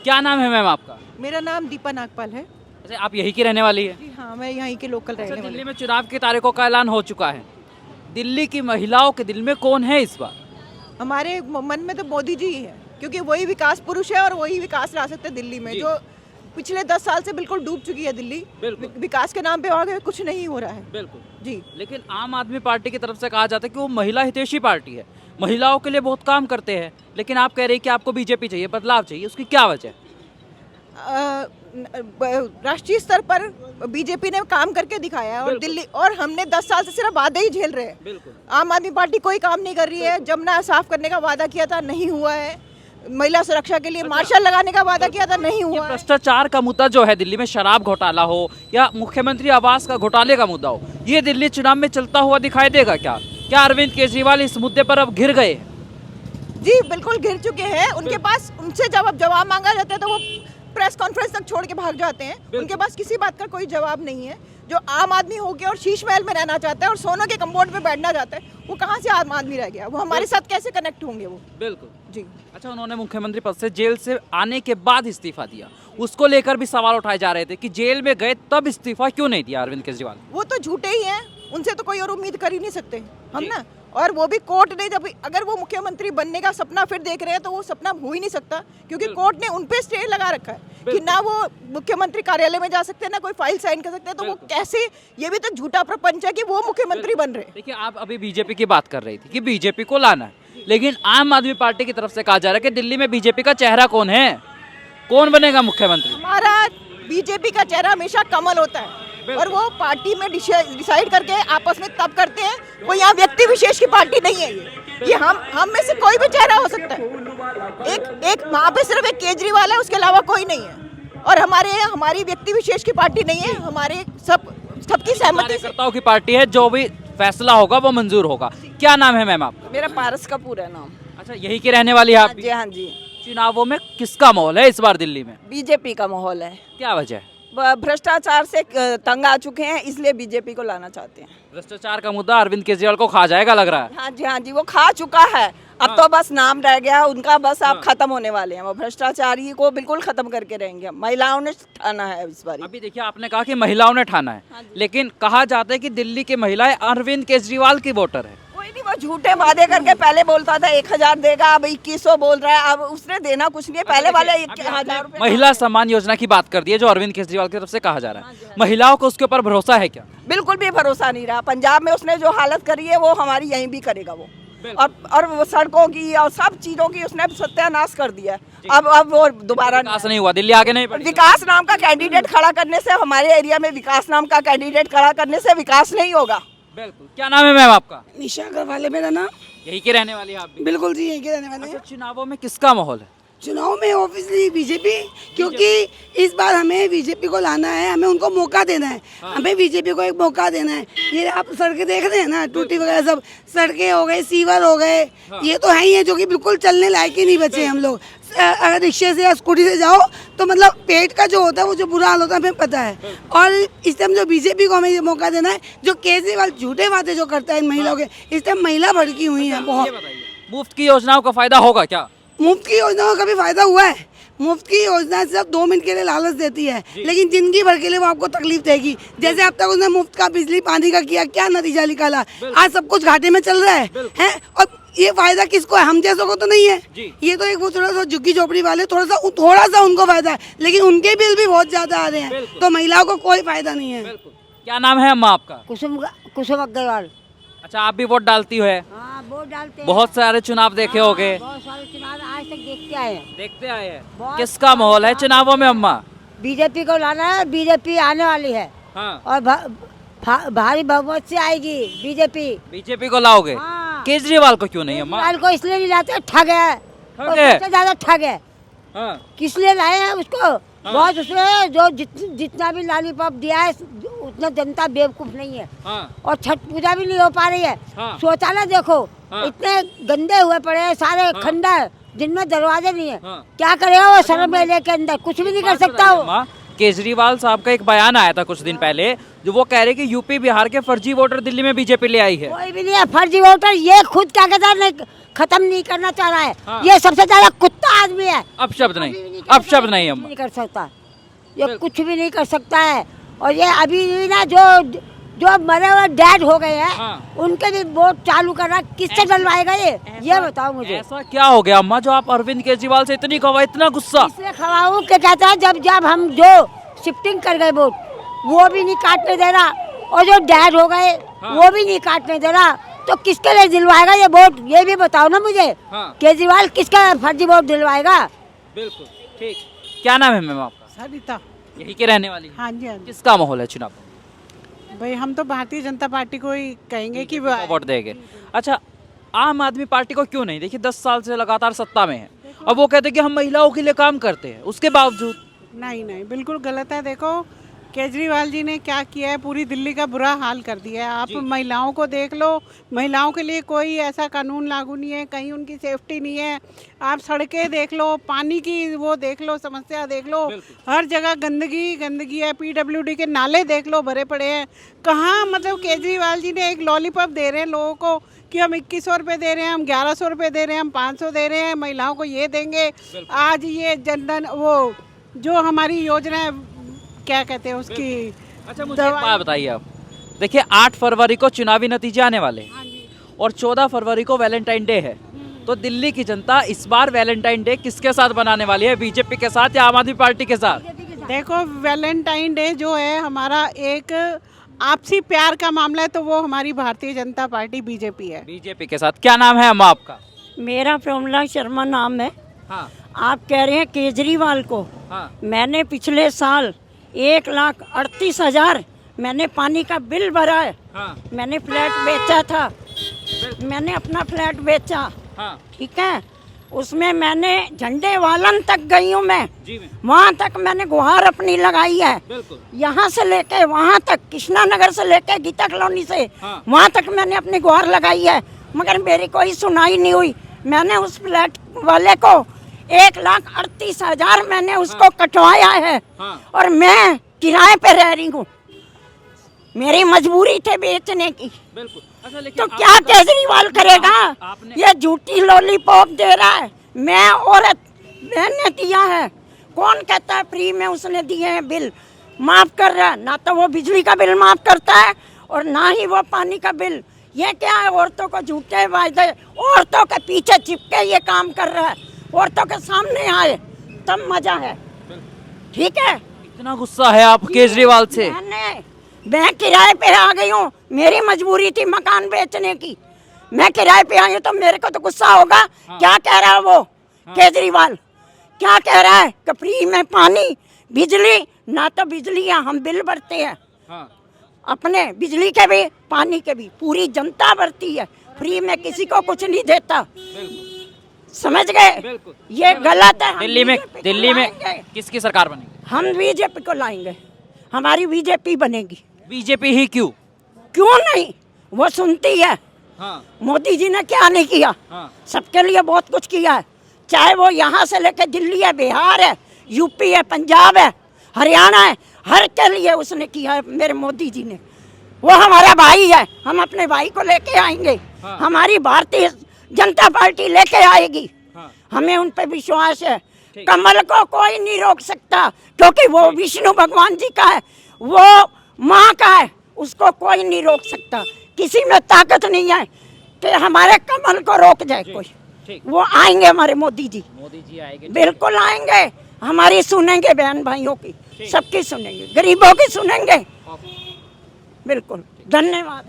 क्या नाम है मैम आपका? मेरा नाम दीपा नागपाल है। अच्छा, आप यहीं की रहने वाली है? जी हाँ, मैं यहीं के लोकल अच्छा, रहने वाली दिल्ली में चुनाव की तारीखों का ऐलान हो चुका है। दिल्ली की महिलाओं के दिल में कौन है इस बार? हूँ। हमारे मन में तो मोदी जी ही है, क्योंकि वही विकास पुरुष है और वही विकास ला सकते हैं दिल्ली में, जी। जो पिछले 10 साल से बिल्कुल डूब चुकी है दिल्ली। बिल्कुल। विकास के नाम पे आगे कुछ नहीं हो रहा है। बिल्कुल। जी, लेकिन आम आदमी पार्टी की तरफ से कहा जाता है कि वो महिला हितैषी पार्टी है, महिलाओं के लिए बहुत काम करते हैं, लेकिन आप कह रहे हैं कि आपको बीजेपी चाहिए, बदलाव चाहिए, उसकी क्या वजह है? राष्ट्रीय स्तर पर बीजेपी ने काम करके दिखाया है और बिल्कुल। दिल्ली, और हमने 10 साल से सिर्फ वादे ही झेल रहे हैं। बिल्कुल। आम आदमी पार्टी कोई काम नहीं कर रही है। जमुना साफ करने का वादा किया था, नहीं हुआ है। महिला सुरक्षा के लिए मार्शल लगाने का वादा किया था, नहीं ये हुआ है। भ्रष्टाचार का मुद्दा जो है दिल्ली में, शराब घोटाला हो या मुख्यमंत्री आवास का घोटाले का मुद्दा हो, ये दिल्ली चुनाव में चलता हुआ दिखाई देगा क्या? क्या अरविंद केजरीवाल इस मुद्दे पर अब घिर गए? जी बिल्कुल घिर चुके हैं। उनके पास, उनसे जब जवाब मांगा जाता है तो वो प्रेस कॉन्फ्रेंस तक छोड़ के भाग जाते हैं। उनके पास किसी बात का कोई जवाब नहीं है। जो आम आदमी होके और शीश महल में रहना चाहता है और सोने के कम्बोर्ड में बैठना चाहता है, वो कहाँ से आम आदमी रह गया? वो हमारे साथ कैसे कनेक्ट होंगे वो? बिल्कुल जी। अच्छा, उन्होंने मुख्यमंत्री पद से जेल से आने के बाद इस्तीफा दिया, उसको लेकर भी सवाल उठाए जा रहे थे कि जेल में गए तब इस्तीफा क्यों नहीं दिया अरविंद केजरीवाल? वो तो झूठे ही हैं, उनसे तो कोई और उम्मीद कर ही नहीं सकते हम जी। ना। और वो भी कोर्ट ने, जब अगर वो मुख्यमंत्री बनने का सपना फिर देख रहे हैं तो वो सपना हो ही नहीं सकता, क्योंकि कोर्ट ने उन पे स्टे लगा रखा है कि ना वो मुख्यमंत्री कार्यालय में जा सकते हैं, ना कोई फाइल साइन कर सकते हैं। तो वो कैसे, ये भी तो झूठा प्रपंच है कि वो मुख्यमंत्री बन रहे हैं। देखिए, आप अभी बीजेपी की बात कर रही थी कि बीजेपी को लाना है, लेकिन आम आदमी पार्टी की तरफ से कहा जा रहा है कि दिल्ली में बीजेपी का चेहरा कौन है, कौन बनेगा मुख्यमंत्री? हमारा बीजेपी का चेहरा हमेशा कमल होता है और वो पार्टी में डिसाइड करके आपस में तब करते हैं। कोई यहाँ व्यक्ति विशेष की पार्टी नहीं है ये हम में से कोई भी चेहरा हो सकता है। एक वहाँ पे सिर्फ एक केजरीवाल है, उसके अलावा कोई नहीं है। और हमारी व्यक्ति विशेष की पार्टी नहीं है, हमारे सबकी सहमति से। कार्यकर्ताओं की पार्टी है, जो भी फैसला होगा वो मंजूर होगा। क्या नाम है मैम आपका? मेरा पारस कपूर है नाम। अच्छा, यही की रहने वाली है आप? जी हाँ जी। चुनावों में किसका माहौल है इस बार दिल्ली में? बीजेपी का माहौल है। क्या वजह है? भ्रष्टाचार से तंग आ चुके हैं, इसलिए बीजेपी को लाना चाहते हैं। भ्रष्टाचार का मुद्दा अरविंद केजरीवाल को खा जाएगा लग रहा है। हाँ जी, वो खा चुका है। अब तो बस नाम रह गया उनका, बस अब खत्म होने वाले हैं। वो भ्रष्टाचारी को बिल्कुल खत्म करके रहेंगे। महिलाओं ने ठाना है इस बार। अभी देखिए, आपने कहा कि महिलाओं ने ठाना है, लेकिन कहा जाता है कि दिल्ली की महिलाएं अरविंद केजरीवाल की वोटर है। कोई नहीं, वो झूठे वादे करके पहले बोलता था 1000 देगा, अब 2100 बोल रहा है। अब उसने देना कुछ नहीं है, पहले वाले 1000 रुपए। महिला सम्मान योजना की बात कर दी है, जो अरविंद केजरीवाल की तरफ से कहा जा रहा है। महिलाओं को उसके ऊपर भरोसा है क्या? बिल्कुल भी भरोसा नहीं रहा। पंजाब में उसने जो हालत करी है वो हमारी यहीं भी करेगा वो। और वो सड़कों की और सब चीजों की उसने सत्यानाश कर दिया। अब वो दोबारा विकास नहीं हुआ, दिल्ली आगे नहीं बढ़ी। विकास नाम का कैंडिडेट खड़ा करने से, हमारे एरिया में विकास नाम का कैंडिडेट खड़ा करने से विकास नहीं होगा। बिल्कुल। क्या नाम है मैम आपका? निशा अग्रवाल है मेरा नाम। यही के रहने वाली है आप भी? बिल्कुल जी, यहीं के रहने वाले हैं। अच्छा, चुनावों में किसका माहौल है? चुनाव में ऑब्वियसली बीजेपी, क्योंकि इस बार हमें बीजेपी को लाना है, हमें उनको मौका देना है। हमें बीजेपी को एक मौका देना है। ये आप सड़कें देख रहे हैं ना, टूटी वगैरह सब सड़कें हो गए, सीवर हो गए, ये तो है ही है, जो कि बिल्कुल चलने लायक ही नहीं बचे हम लोग। अगर रिक्शे से या स्कूटी से जाओ तो मतलब पेट का जो होता है वो जो बुरा हाल होता है हमें पता है। और इस टाइम जो बीजेपी को हमें ये मौका देना है, जो केजरीवाल झूठे वादे जो करता है इन महिलाओं के, इस टाइम महिला भड़की हुई है बहुत। मुफ्त की योजनाओं का फायदा होगा क्या? मुफ्त की योजनाओं का भी फायदा हुआ है। मुफ्त की योजना सिर्फ 2 मिनट के लिए लालच देती है, लेकिन जिंदगी भर के लिए वो आपको तकलीफ देगी। जैसे अब तक उसने मुफ्त का बिजली पानी का किया, क्या नतीजा निकाला? आज सब कुछ घाटे में चल रहा है। और ये फायदा किसको है? हम जैसों को तो नहीं है। ये तो एक वो थोड़ा सा झुग्गी झोपड़ी वाले, थोड़ा सा उनको फायदा है, लेकिन उनके बिल भी बहुत ज्यादा आ रहे हैं, तो महिलाओं को कोई फायदा नहीं है। क्या नाम है अम्मा आपका? कुसुम अग्रवाल। अच्छा, आप भी वोट डालती हो? हाँ, वोट डालते हैं। बहुत सारे चुनाव देखे होगे। बहुत सारे चुनाव आज तक देखते आए हैं। देखते आए हैं। किसका माहौल है चुनावों में अम्मा? बीजेपी को लाना है, बीजेपी आने वाली है। हाँ। और भारी बहुमत से आएगी बीजेपी। बीजेपी को लाओगे? हाँ। केजरीवाल को क्यों नहीं अम्मा? केजरीवाल को इसलिए नहीं लाते, ठग है। ठग है? सबसे ज्यादा ठग है। हाँ। किस लिए लाए हैं उसको? बहुत उसने जो जितना भी लॉलीपॉप दिया है, उतना जनता बेवकूफ नहीं है। हाँ। और छठ पूजा भी नहीं हो पा रही है। हाँ। शौचालय देखो, हाँ। इतने गंदे हुए पड़े हैं सारे, खंडर जिनमें दरवाजे नहीं है। हाँ। क्या करेगा वो शर्म मेले के अंदर? कुछ भी नहीं कर सकता वो। अम्मा, केजरीवाल साहब का एक बयान आया था कुछ दिन पहले, जो वो कह रहे कि यूपी बिहार के फर्जी वोटर दिल्ली में बीजेपी ले आई है। कोई भी नहीं है फर्जी वोटर। ये खुद क्या कहता है, खत्म नहीं करना चाह रहा है। हाँ। ये सबसे ज्यादा कुत्ता आदमी है। अब शब्द अभी नहीं, भी अब शब्द नहीं अम्मा। नहीं कर सकता, ये कुछ भी नहीं कर सकता है। और ये अभी ना जो जो मरे हुए डैड हो गए हैं, हाँ। उनके भी वोट चालू करना, किससे डलवाएगा ये बताओ मुझे। ऐसा क्या हो गया अम्मा जो आप अरविंद केजरीवाल से इतनी खवा, इतना गुस्सा? इसलिए खवाऊ के कहता है, जब जब हम जो शिफ्टिंग कर गए वोट, वो भी नहीं काटने दे रहा, और जो डैड हो गए हाँ। वो भी नहीं काटने दे रहा, तो किसके लिए दिलवाएगा ये वोट, ये भी बताओ ना मुझे। हाँ। केजरीवाल किसका फर्जी वोट दिलवाएगा? बिल्कुल ठीक। क्या नाम है मैम आपका? सरिता। यही के रहने वाली हैं? हाँ जी, हाँ जी। किसका माहौल है चुनाव? भाई हम तो भारतीय जनता पार्टी को ही कहेंगे कि को वोट देंगे। अच्छा, आम आदमी पार्टी को क्यों नहीं? देखिए 10 साल से लगातार सत्ता में है, अब वो कहते हैं कि हम महिलाओं के लिए काम करते हैं, उसके बावजूद नहीं नहीं, बिल्कुल गलत है। देखो केजरीवाल जी ने क्या किया है, पूरी दिल्ली का बुरा हाल कर दिया है। आप महिलाओं को देख लो, महिलाओं के लिए कोई ऐसा कानून लागू नहीं है, कहीं उनकी सेफ्टी नहीं है। आप सड़कें देख लो, पानी की वो देख लो, समस्या देख लो, हर जगह गंदगी गंदगी है। पीडब्ल्यूडी के नाले देख लो, भरे पड़े हैं। कहाँ मतलब केजरीवाल जी ने एक लॉलीपॉप दे रहे हैं लोगों को कि हम 2100 रुपये दे रहे हैं, हम 1100 रुपये दे रहे हैं, हम 500 दे रहे हैं, महिलाओं को ये देंगे। आज ये जनधन वो जो हमारी योजना है, क्या कहते हैं उसकी। अच्छा मुझे एक बात बताइए आप, देखिए 8 फरवरी को चुनावी नतीजे आने वाले हैं और 14 फरवरी को वैलेंटाइन डे है, तो दिल्ली की जनता इस बार वैलेंटाइन डे किसके साथ बनाने वाली है? बीजेपी के साथ या आम आदमी पार्टी के साथ? देखो वैलेंटाइन डे जो है हमारा एक आपसी प्यार का मामला है, तो वो हमारी भारतीय जनता पार्टी बीजेपी है। बीजेपी के साथ। क्या नाम है अम्मा आपका? मेरा प्रमला शर्मा नाम है। हाँ आप कह रहे हैं केजरीवाल को, हाँ मैंने पिछले साल 1,38,000 मैंने पानी का बिल भरा है। हाँ मैंने फ्लैट बेचा था, मैंने अपना फ्लैट बेचा, हाँ ठीक है। उसमें मैंने झंडे वालन तक गई हूँ मैं, जी मैं वहाँ तक मैंने गुहार अपनी लगाई है। बिल्कुल। यहाँ से लेके वहाँ तक, कृष्णा नगर से लेके गीता कॉलोनी से हाँ। वहाँ तक मैंने अपनी गुहार लगाई है, मगर मेरी कोई सुनाई नहीं हुई। मैंने उस फ्लैट वाले को 1,38,000 मैंने उसको कटवाया है, हाँ। और मैं किराए पे रह रही हूँ। मेरी मजबूरी थी बेचने की, बिल्कुल। अच्छा लेकिन तो क्या केजरीवाल करेगा? आपने- ये झूठी लॉलीपॉप दे रहा है। मैं औरत, मैंने दिया है। कौन कहता है फ्री में उसने दिए हैं बिल? माफ कर रहा है ना, तो वो बिजली का बिल माफ करता है और ना ही वो पानी का बिल। ये क्या है? औरतों को झूठे वायदे, औरतों के पीछे चिपके ये काम कर रहा है। औरतों के सामने आए तब मजा है, ठीक है। इतना गुस्सा है आप केजरीवाल से? मैं किराए पे आ गई हूँ, मेरी मजबूरी थी मकान बेचने की, मैं किराए पे आई हूँ, तो मेरे को तो गुस्सा होगा। हाँ। क्या कह रहा है वो केजरीवाल? क्या कह रहा है कि फ्री में पानी बिजली, ना तो बिजली है, हम बिल भरते हैं। हाँ। अपने बिजली के भी पानी के भी पूरी जनता भरती है, फ्री में किसी को कुछ नहीं देता। समझ गए? ये गलत है। दिल्ली में किसकी सरकार बनेगी? हम बीजेपी को लाएंगे, हमारी बीजेपी बनेगी। बीजेपी ही क्यों? क्यों नहीं, वो सुनती है। हाँ। मोदी जी ने क्या नहीं किया? हाँ। सबके लिए बहुत कुछ किया है, चाहे वो यहाँ से लेकर दिल्ली है, बिहार है, यूपी है, पंजाब है, हरियाणा है, हर के लिए उसने किया है मेरे मोदी जी ने। वो हमारा भाई है, हम अपने भाई को लेके आएंगे। हाँ। हमारी भारतीय जनता पार्टी लेके आएगी। हाँ। हमें उन पे विश्वास है। कमल को कोई नहीं रोक सकता, क्योंकि वो विष्णु भगवान जी का है, वो माँ का है, उसको कोई नहीं रोक सकता। किसी में ताकत नहीं है कि हमारे कमल को रोक जाए कोई। वो आएंगे हमारे मोदी जी आएंगे, बिल्कुल आएंगे। हमारी सुनेंगे, बहन भाइयों की सबकी सुनेंगे, गरीबों की सुनेंगे, बिल्कुल। धन्यवाद।